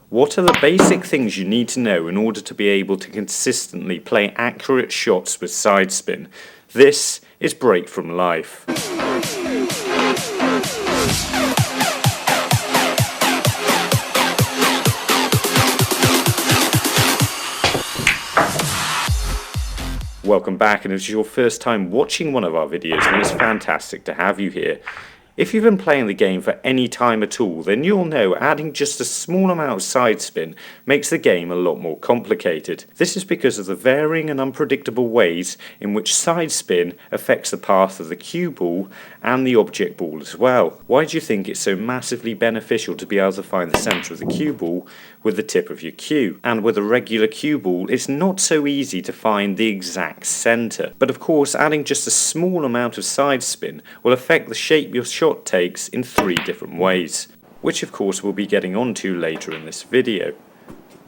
What are the basic things you need to know in order to be able to consistently play accurate shots with side spin? This is Break from Life. Welcome back, and if it's your first time watching one of our videos, then it's fantastic to have you here. If you've been playing the game for any time at all, then you'll know adding just a small amount of side spin makes the game a lot more complicated. This is because of the varying and unpredictable ways in which side spin affects the path of the cue ball and the object ball as well. Why do you think it's so massively beneficial to be able to find the centre of the cue ball with the tip of your cue? And with a regular cue ball, it's not so easy to find the exact centre. But of course, adding just a small amount of side spin will affect the shape your shot takes in 3 different ways, which of course we'll be getting onto later in this video.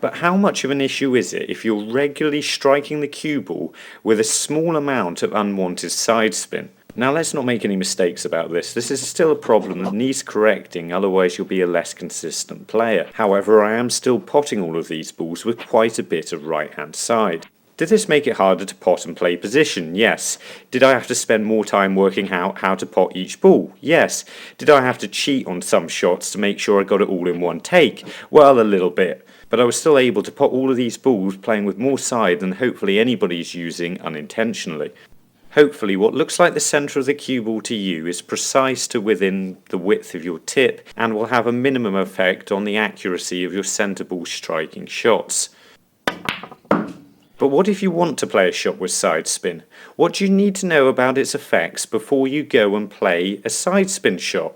But how much of an issue is it if you're regularly striking the cue ball with a small amount of unwanted side spin? Now let's not make any mistakes about this. This is still a problem that needs correcting, otherwise you'll be a less consistent player. However, I am still potting all of these balls with quite a bit of right hand side. Did this make it harder to pot and play position? Yes. Did I have to spend more time working out how to pot each ball? Yes. Did I have to cheat on some shots to make sure I got it all in one take? Well, a little bit. But I was still able to pot all of these balls playing with more side than hopefully anybody's using unintentionally. Hopefully what looks like the centre of the cue ball to you is precise to within the width of your tip and will have a minimum effect on the accuracy of your centre ball striking shots. But what if you want to play a shot with side spin? What do you need to know about its effects before you go and play a side spin shot?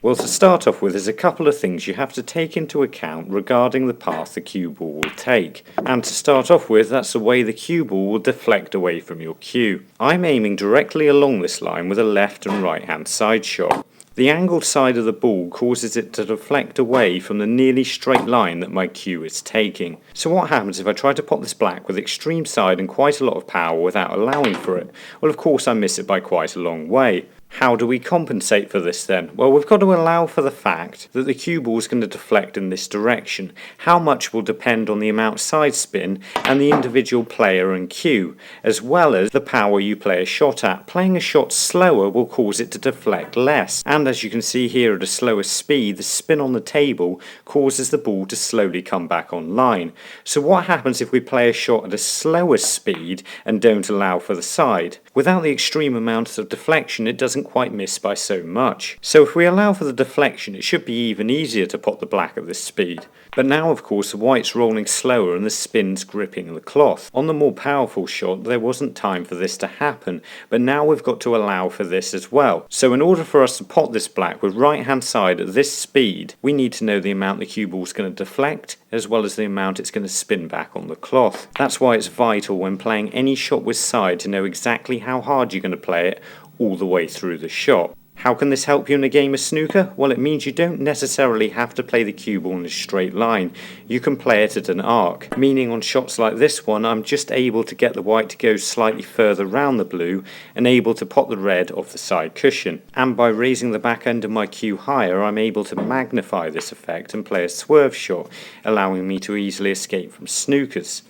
Well, to start off with, there's a couple of things you have to take into account regarding the path the cue ball will take. And to start off with, that's the way the cue ball will deflect away from your cue. I'm aiming directly along this line with a left and right hand side shot. The angled side of the ball causes it to deflect away from the nearly straight line that my cue is taking. So what happens if I try to pot this black with extreme side and quite a lot of power without allowing for it? Well, of course I miss it by quite a long way. How do we compensate for this then? Well, we've got to allow for the fact that the cue ball is going to deflect in this direction. How much will depend on the amount of side spin and the individual player and cue, as well as the power you play a shot at. Playing a shot slower will cause it to deflect less, and as you can see here at a slower speed, the spin on the table causes the ball to slowly come back online. So what happens if we play a shot at a slower speed and don't allow for the side? Without the extreme amounts of deflection, it doesn't quite miss by so much. So if we allow for the deflection, it should be even easier to pot the black at this speed. But now of course the white's rolling slower and the spin's gripping the cloth. On the more powerful shot there wasn't time for this to happen, but now we've got to allow for this as well. So in order for us to pot this black with right hand side at this speed, we need to know the amount the cue ball's going to deflect as well as the amount it's going to spin back on the cloth. That's why it's vital when playing any shot with side to know exactly how hard you're going to play it all the way through the shot. How can this help you in a game of snooker? Well, it means you don't necessarily have to play the cue ball in a straight line. You can play it at an arc, meaning on shots like this one, I'm just able to get the white to go slightly further round the blue and able to pot the red off the side cushion. And by raising the back end of my cue higher, I'm able to magnify this effect and play a swerve shot, allowing me to easily escape from snookers.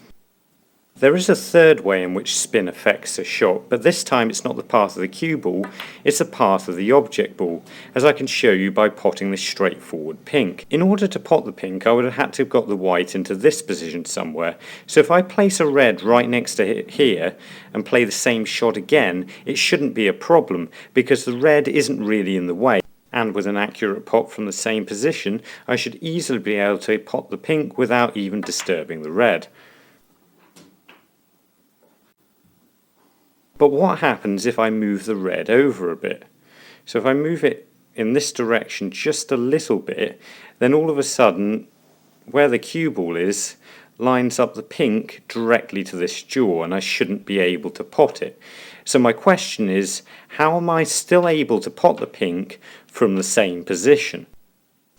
There is a third way in which spin affects a shot, but this time it's not the path of the cue ball, it's the path of the object ball, as I can show you by potting this straightforward pink. In order to pot the pink, I would have had to have got the white into this position somewhere, so if I place a red right next to it here and play the same shot again, it shouldn't be a problem, because the red isn't really in the way. And with an accurate pot from the same position, I should easily be able to pot the pink without even disturbing the red. But what happens if I move the red over a bit? So if I move it in this direction just a little bit, then all of a sudden, where the cue ball is, lines up the pink directly to this jaw, and I shouldn't be able to pot it. So my question is, how am I still able to pot the pink from the same position?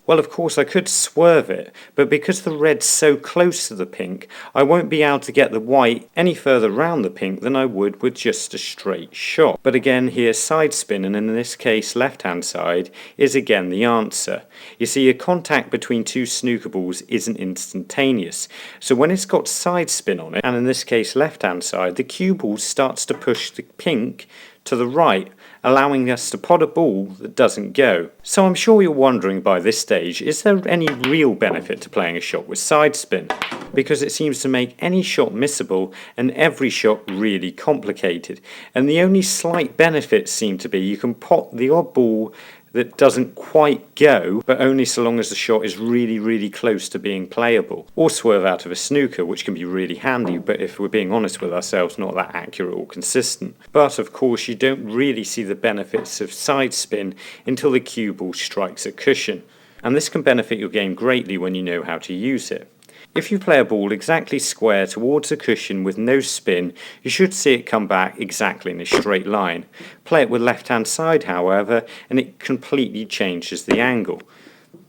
Well, of course I could swerve it, but because the red's so close to the pink, I won't be able to get the white any further round the pink than I would with just a straight shot. But again here side spin, and in this case left hand side, is again the answer. You see, a contact between two snooker balls isn't instantaneous, so when it's got side spin on it, and in this case left hand side, the cue ball starts to push the pink to the right, allowing us to pot a ball that doesn't go. So I'm sure you're wondering by this stage, is there any real benefit to playing a shot with side spin? Because it seems to make any shot missable and every shot really complicated. And the only slight benefits seem to be you can pot the odd ball that doesn't quite go, but only so long as the shot is really close to being playable. Or swerve out of a snooker, which can be really handy, but if we're being honest with ourselves, not that accurate or consistent. But of course you don't really see the benefits of side spin until the cue ball strikes a cushion. And this can benefit your game greatly when you know how to use it. If you play a ball exactly square towards a cushion with no spin, you should see it come back exactly in a straight line. Play it with left hand side, however, and it completely changes the angle.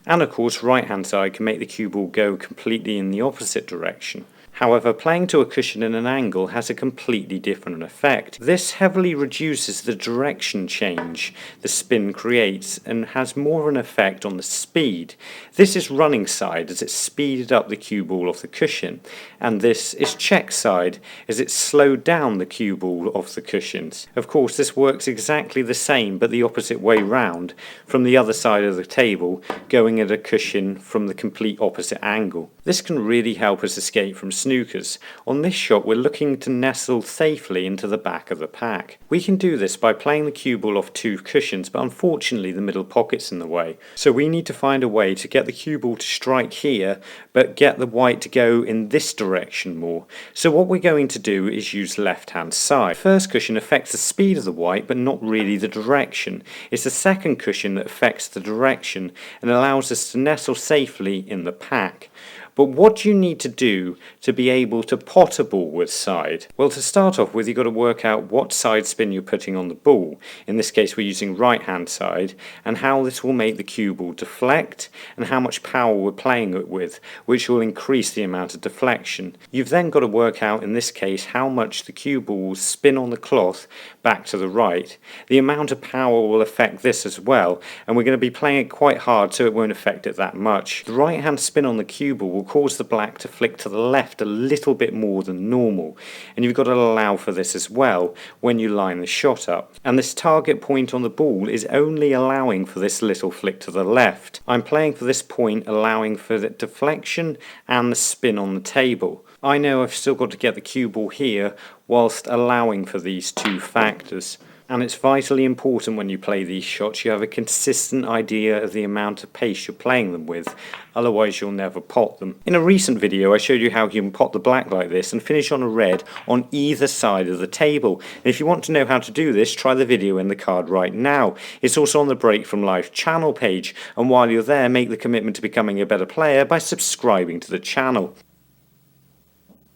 And of course right hand side can make the cue ball go completely in the opposite direction. However, playing to a cushion in an angle has a completely different effect. This heavily reduces the direction change the spin creates and has more of an effect on the speed. This is running side as it speeded up the cue ball off the cushion, and this is check side as it slowed down the cue ball off the cushions. Of course, this works exactly the same but the opposite way round, from the other side of the table, going at a cushion from the complete opposite angle. This can really help us escape from snookers. On this shot we're looking to nestle safely into the back of the pack. We can do this by playing the cue ball off two cushions, but unfortunately the middle pocket's in the way. So we need to find a way to get the cue ball to strike here, but get the white to go in this direction more. So what we're going to do is use left hand side. The first cushion affects the speed of the white, but not really the direction. It's the second cushion that affects the direction and allows us to nestle safely in the pack. But what do you need to do to be able to pot a ball with side? Well, to start off with, you've got to work out what side spin you're putting on the ball. In this case, we're using right hand side, and how this will make the cue ball deflect, and how much power we're playing it with, which will increase the amount of deflection. You've then got to work out, in this case, how much the cue ball will spin on the cloth back to the right. The amount of power will affect this as well, and we're going to be playing it quite hard so it won't affect it that much. The right hand spin on the cue ball will cause the black to flick to the left a little bit more than normal, and you've got to allow for this as well when you line the shot up. And this target point on the ball is only allowing for this little flick to the left. I'm playing for this point, allowing for the deflection and the spin on the table. I know I've still got to get the cue ball here whilst allowing for these two factors. And it's vitally important when you play these shots you have a consistent idea of the amount of pace you're playing them with, otherwise you'll never pot them. In a recent video I showed you how you can pot the black like this and finish on a red on either side of the table. And if you want to know how to do this, try the video in the card right now. It's also on the Break From Life channel page, and while you're there, make the commitment to becoming a better player by subscribing to the channel.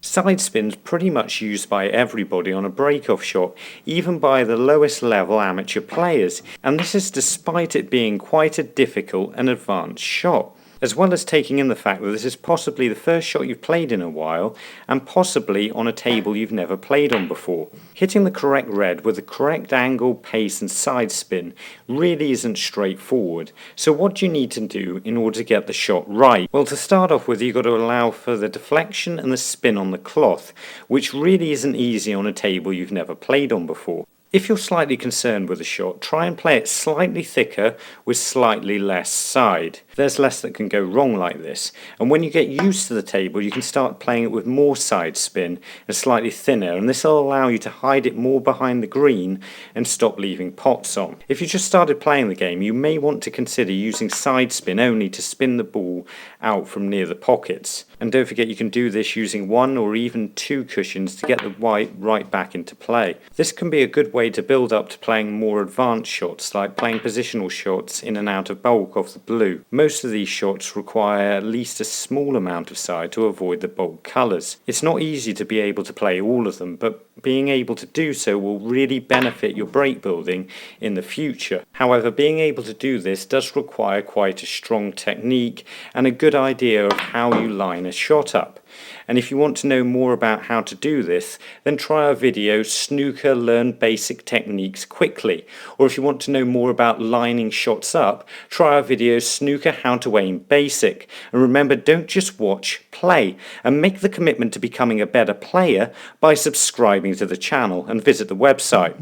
Side spin's pretty much used by everybody on a break-off shot, even by the lowest level amateur players, and this is despite it being quite a difficult and advanced shot. As well as taking in the fact that this is possibly the first shot you've played in a while, and possibly on a table you've never played on before. Hitting the correct red with the correct angle, pace and side spin really isn't straightforward. So what do you need to do in order to get the shot right? Well, to start off with, you've got to allow for the deflection and the spin on the cloth, which really isn't easy on a table you've never played on before. If you're slightly concerned with a shot, try and play it slightly thicker with slightly less side. There's less that can go wrong like this, and when you get used to the table you can start playing it with more side spin and slightly thinner, and this will allow you to hide it more behind the green and stop leaving pots on. If you just started playing the game, you may want to consider using side spin only to spin the ball out from near the pockets. And don't forget you can do this using one or even two cushions to get the white right back into play. This can be a good way to build up to playing more advanced shots, like playing positional shots in and out of bulk off the blue. Most of these shots require at least a small amount of side to avoid the bulk colours. It's not easy to be able to play all of them, but being able to do so will really benefit your break building in the future. However, being able to do this does require quite a strong technique and a good idea of how you line a shot up. And if you want to know more about how to do this, then try our video Snooker Learn Basic Techniques Quickly. Or if you want to know more about lining shots up, try our video Snooker How to Aim Basic. And remember, don't just watch, play, and make the commitment to becoming a better player by subscribing to the channel and visit the website.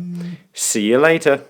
See you later.